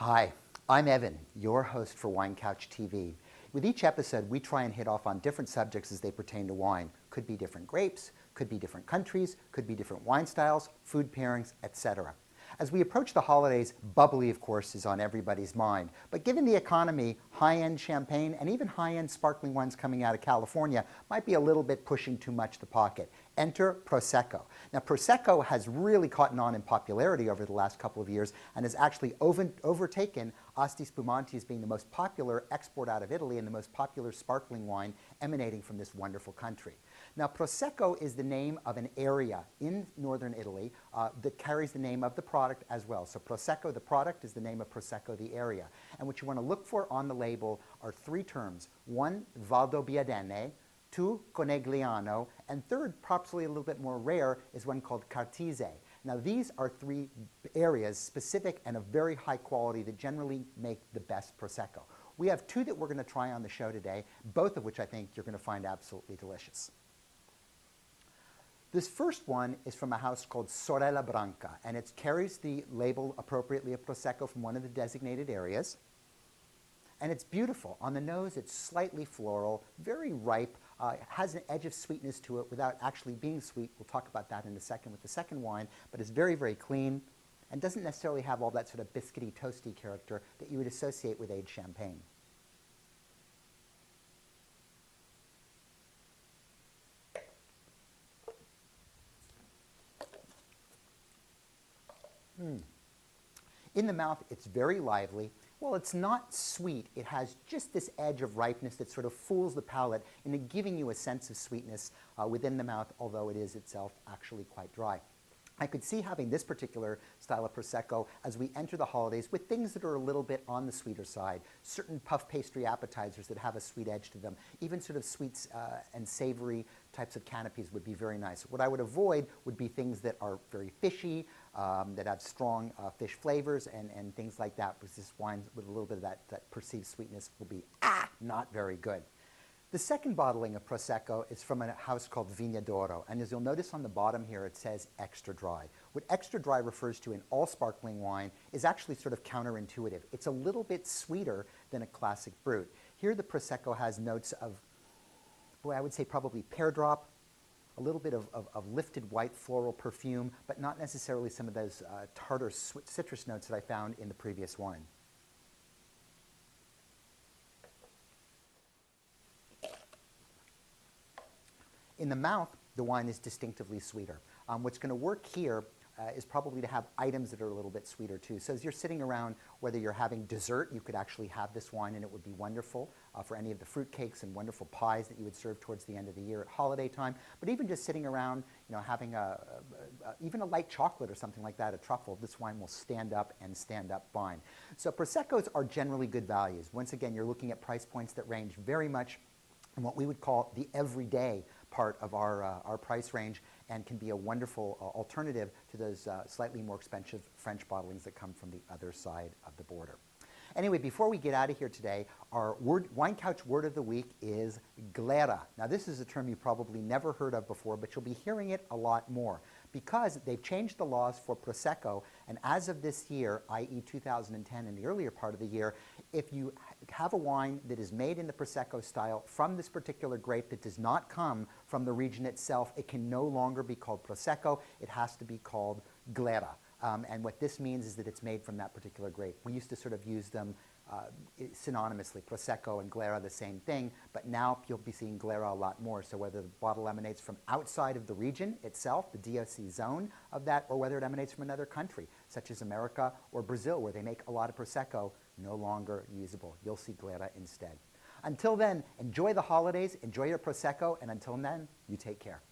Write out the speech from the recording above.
Hi, I'm Evan, your host for Wine Couch TV. With each episode, we try and hit off on different subjects as they pertain to wine. Could be different grapes, could be different countries, could be different wine styles, food pairings, etc. As we approach the holidays, bubbly, of course, is on everybody's mind. But given the economy, high-end champagne and even high-end sparkling wines coming out of California might be a little bit pushing too much to pocket. Enter Prosecco. Now, Prosecco has really caught on in popularity over the last couple of years and has actually overtaken Asti Spumanti as being the most popular export out of Italy and the most popular sparkling wine emanating from this wonderful country. Now, Prosecco is the name of an area in northern Italy that carries the name of the product as well. So Prosecco, the product, is the name of Prosecco, the area. And what you want to look for on the label are three terms. One, Valdobbiadene. Two, Conegliano, and third, probably a little bit more rare, is one called Cartese. Now these are three areas specific and of very high quality that generally make the best Prosecco. We have two that we're going to try on the show today, both of which I think you're going to find absolutely delicious. This first one is from a house called Sorelle Bronca, and it carries the label appropriately of Prosecco from one of the designated areas. And it's beautiful. On the nose, it's slightly floral, very ripe, has an edge of sweetness to it without actually being sweet. We'll talk about that in a second with the second wine, but it's very, very clean and doesn't necessarily have all that sort of biscuity, toasty character that you would associate with aged champagne. In the mouth, it's very lively. Well, it's not sweet. It has just this edge of ripeness that sort of fools the palate into giving you a sense of sweetness within the mouth, although it is itself actually quite dry. I could see having this particular style of Prosecco as we enter the holidays with things that are a little bit on the sweeter side, certain puff pastry appetizers that have a sweet edge to them, even sort of sweets and savory types of canopies would be very nice. What I would avoid would be things that are very fishy, that have strong fish flavors and things like that, because this wine with a little bit of that perceived sweetness will be not very good. The second bottling of Prosecco is from a house called Vignadoro, and as you'll notice on the bottom here, it says extra dry. What extra dry refers to in all sparkling wine is actually sort of counterintuitive. It's a little bit sweeter than a classic brut. Here the Prosecco has notes of, boy, I would say probably pear drop, a little bit of lifted white floral perfume, but not necessarily some of those tartar citrus notes that I found in the previous wine. In the mouth, the wine is distinctively sweeter. What's going to work here is probably to have items that are a little bit sweeter too. So as you're sitting around, whether you're having dessert, you could actually have this wine and it would be wonderful for any of the fruit cakes and wonderful pies that you would serve towards the end of the year at holiday time. But even just sitting around, having even a light chocolate or something like that, a truffle, this wine will stand up and stand up fine. So Proseccos are generally good values. Once again, you're looking at price points that range very much in what we would call the everyday part of our price range, and can be a wonderful alternative to those slightly more expensive French bottlings that come from the other side of the border. Anyway, before we get out of here today, our Wine Couch word of the week is Glera. Now this is a term you probably never heard of before, but you'll be hearing it a lot more because they've changed the laws for Prosecco, and as of this year, i.e. 2010 and the earlier part of the year, if you have a wine that is made in the Prosecco style from this particular grape that does not come from the region itself, it can no longer be called Prosecco. It has to be called Glera. And what this means is that it's made from that particular grape. We used to sort of use them synonymously. Prosecco and Glera, the same thing, but now you'll be seeing Glera a lot more. So whether the bottle emanates from outside of the region itself, the DOC zone of that, or whether it emanates from another country, such as America or Brazil, where they make a lot of Prosecco, no longer usable. You'll see Glera instead. Until then, enjoy the holidays, enjoy your Prosecco, and until then, you take care.